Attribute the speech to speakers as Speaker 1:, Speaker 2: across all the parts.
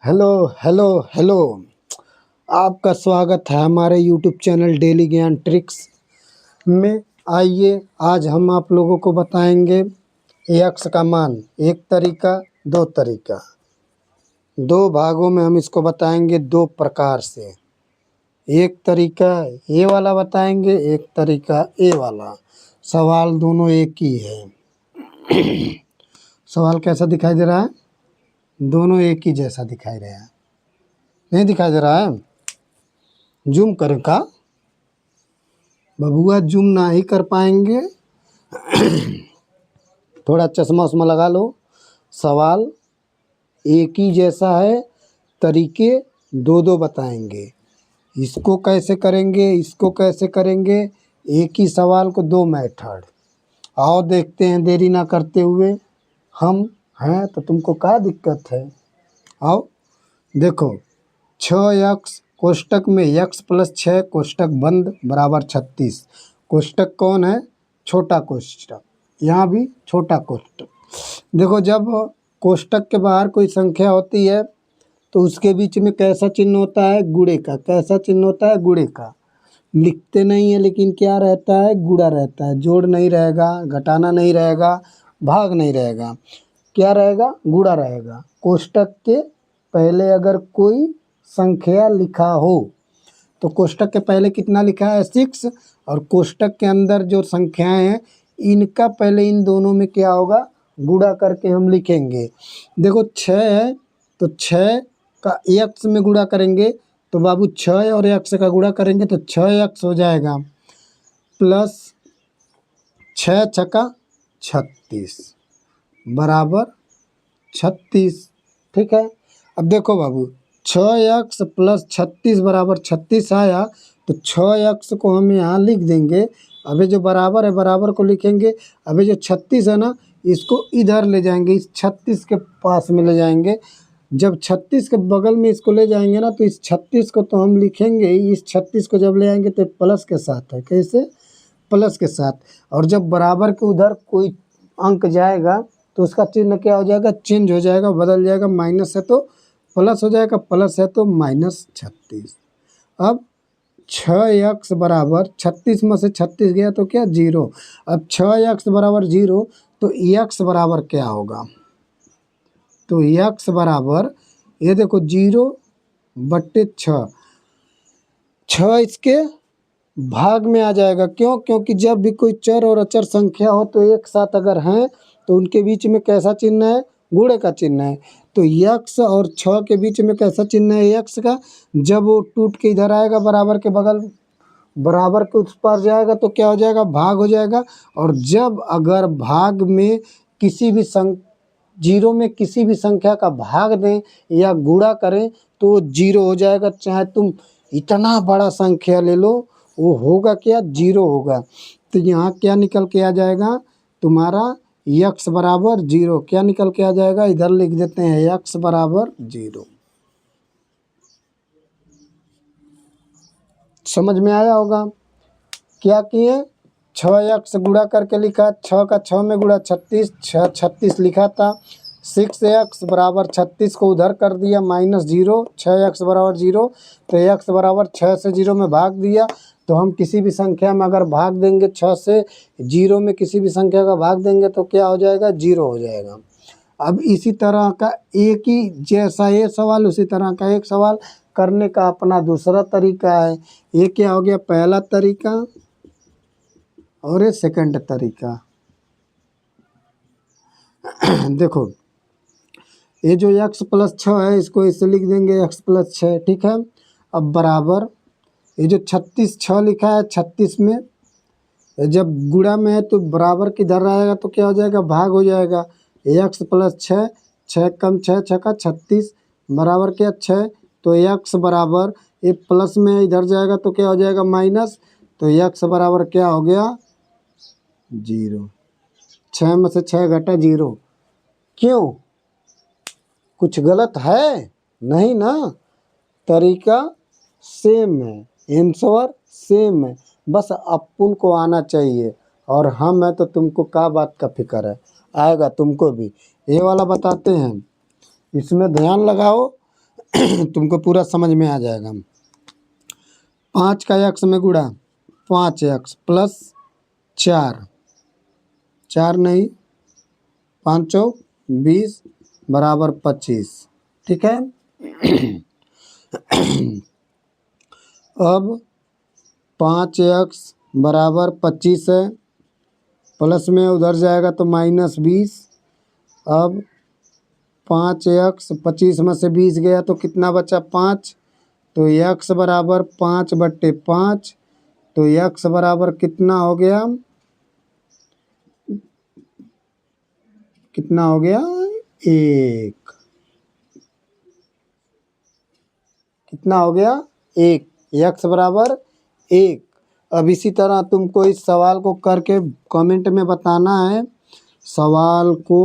Speaker 1: Hello hello hello. आपका स्वागत है हमारे यूट्यूब चैनल डेली ज्ञान ट्रिक्स में। आइए आज हम आप लोगों को बताएंगे एक्स का मान, एक तरीका दो तरीका। दो भागों में हम इसको बताएंगे दो प्रकार से। एक तरीका ए वाला बताएंगे, एक तरीका ए वाला। सवाल दोनों एक ही है। सवाल कैसा दिखाई दे रहा है? दोनों एक ही जैसा दिखाई रहा है। नहीं दिखाई दे रहा है? जूम करें का? बबुआ जूम ना ही कर पाएंगे। थोड़ा चश्मा उश्मा लगा लो। सवाल एक ही जैसा है, तरीके दो दो बताएंगे। इसको कैसे करेंगे, इसको कैसे करेंगे। एक ही सवाल को दो मेथड। आओ देखते हैं देरी ना करते हुए। हम हैं तो तुमको क्या दिक्कत है? आओ देखो। 6x कोष्टक में x प्लस 6 कोष्टक बंद बराबर 36। कोष्टक कौन है? छोटा कोष्टक। यहाँ भी छोटा कोष्टक। देखो, जब कोष्टक के बाहर कोई संख्या होती है तो उसके बीच में कैसा चिन्ह होता है? गुणे का। कैसा चिन्ह होता है? गुणे का। लिखते नहीं है लेकिन क्या रहता है? गुणा रहता है। जोड़ नहीं रहेगा, घटाना नहीं रहेगा, भाग नहीं रहेगा। क्या रहेगा? गुणा रहेगा। कोष्टक के पहले अगर कोई संख्या लिखा हो तो कोष्टक के पहले कितना लिखा है? 6। और कोष्टक के अंदर जो संख्याएं हैं इनका पहले इन दोनों में क्या होगा? गुणा करके हम लिखेंगे। देखो 6 है तो 6 का x में गुणा करेंगे तो बाबू 6 और x का गुणा करेंगे तो 6x हो जाएगा, प्लस 6 छक्का 36 बराबर 36। ठीक है। अब देखो बाबू, 6x प्लस 36 बराबर 36 आया तो 6x को हम यहाँ लिख देंगे। अभी जो बराबर है बराबर को लिखेंगे। अभी जो 36 है ना, इसको इधर ले जाएंगे, इस 36 के पास में ले जाएंगे। जब 36 के बगल में इसको ले जाएंगे ना तो इस 36 को तो हम लिखेंगे ही। इस 36 को जब ले आएंगे तो प्लस के साथ है। कैसे? प्लस के साथ। और जब बराबर के उधर कोई अंक जाएगा तो उसका चिन्ह क्या हो जाएगा? चेंज हो जाएगा, बदल जाएगा। माइनस है तो प्लस हो जाएगा, प्लस है तो माइनस 36। अब 6x बराबर 36 में से 36 गया तो क्या? 0। अब 6x बराबर 0 तो x बराबर क्या होगा? तो x बराबर, ये देखो 0/6। 6 इसके भाग में आ जाएगा। क्यों? क्योंकि जब भी कोई चर और अचर संख्या हो तो एक साथ अगर हैं तो उनके बीच में कैसा चिन्ह है? गुणे का चिन्ह है। तो x और 6 के बीच में कैसा चिन्ह है? x का। जब वो टूट के इधर आएगा बराबर के बगल, बराबर के उस पार जाएगा तो क्या हो जाएगा? भाग हो जाएगा। और जब अगर भाग में किसी भी 0 में किसी भी संख्या का भाग दें या गुणा करें तो 0 हो जाएगा। चाहे तुम इतना बड़ा संख्या ले लो, वो होगा क्या? 0 होगा। तो यहाँ क्या निकल के आ जाएगा तुम्हारा? x बराबर 0। क्या निकल के आ जाएगा? इधर लिख देते हैं x बराबर 0। समझ में आया होगा? क्या किए? 6x गुणा करके लिखा, 6 का 6 में गुणा 36, 36 लिखा था। 6x बराबर 36 को उधर कर दिया -0, 6x बराबर 0। तो x बराबर 6 से 0 में भाग दिया। तो हम किसी भी संख्या में अगर भाग देंगे, 6 से 0 में किसी भी संख्या का भाग देंगे तो क्या हो जाएगा? 0 हो जाएगा। अब इसी तरह का एक ही जैसा ये सवाल, उसी तरह का एक सवाल करने का अपना दूसरा तरीका है। ये क्या हो गया? पहला तरीका और ये सेकंड तरीका। देखो, ये जो x प्लस 6 है इसको इसे लिख देंगे x प्लस 6। ठीक है। अब बराबर ये जो 36 6 लिखा है, 36 में जब गुणा में है तो बराबर किधर रहेगा तो क्या हो जाएगा? भाग हो जाएगा। x प्लस 6, 6 कम 6 6 का 36 बराबर क्या? 6। तो x बराबर, ये प्लस में इधर जाएगा तो क्या हो जाएगा? माइनस। तो x बराबर क्या हो गया? 0। 6 में से 6 घटा 0। क्यों? कुछ गलत है? नहीं ना। तरीका सेम है, आंसर सेम है। बस अपन को आना चाहिए। और हम है तो तुमको क्या बात का फिक्र है? आएगा तुमको भी। ये वाला बताते हैं, इसमें ध्यान लगाओ। तुमको पूरा समझ में आ जाएगा। 5 का x में गुणा 5x प्लस 4, 4 नहीं 5 चौक 20 बराबर 25। ठीक है। अब 5x बराबर 25 है, प्लस में उधर जाएगा तो -20। अब 5x 25 में से 20 गया तो कितना बचा 5, तो x बराबर 5/5। तो x बराबर कितना हो गया, कितना हो गया 1, कितना हो गया 1, x बराबर 1। अब इसी तरह तुमको इस सवाल को करके कमेंट में बताना है। सवाल को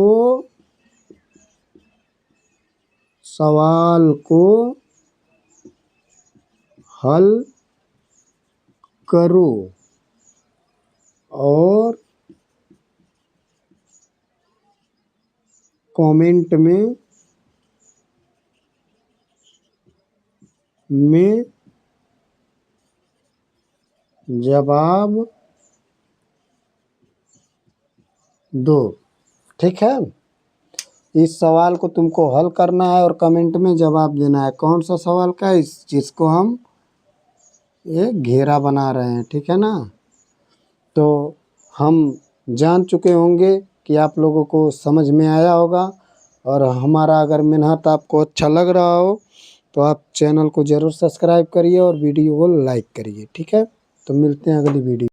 Speaker 1: हल करो और कमेंट में जवाब दो। ठीक है। इस सवाल को तुमको हल करना है और कमेंट में जवाब देना है। कौन सा सवाल का, इस जिसको हम ये घेरा बना रहे हैं। ठीक है ना। तो हम जान चुके होंगे कि आप लोगों को समझ में आया होगा, और हमारा अगर मेहनत आपको अच्छा लग रहा हो तो आप चैनल को ज़रूर सब्सक्राइब करिए और वीडियो को लाइक करिए। ठीक है। तो मिलते हैं अगली वीडियो।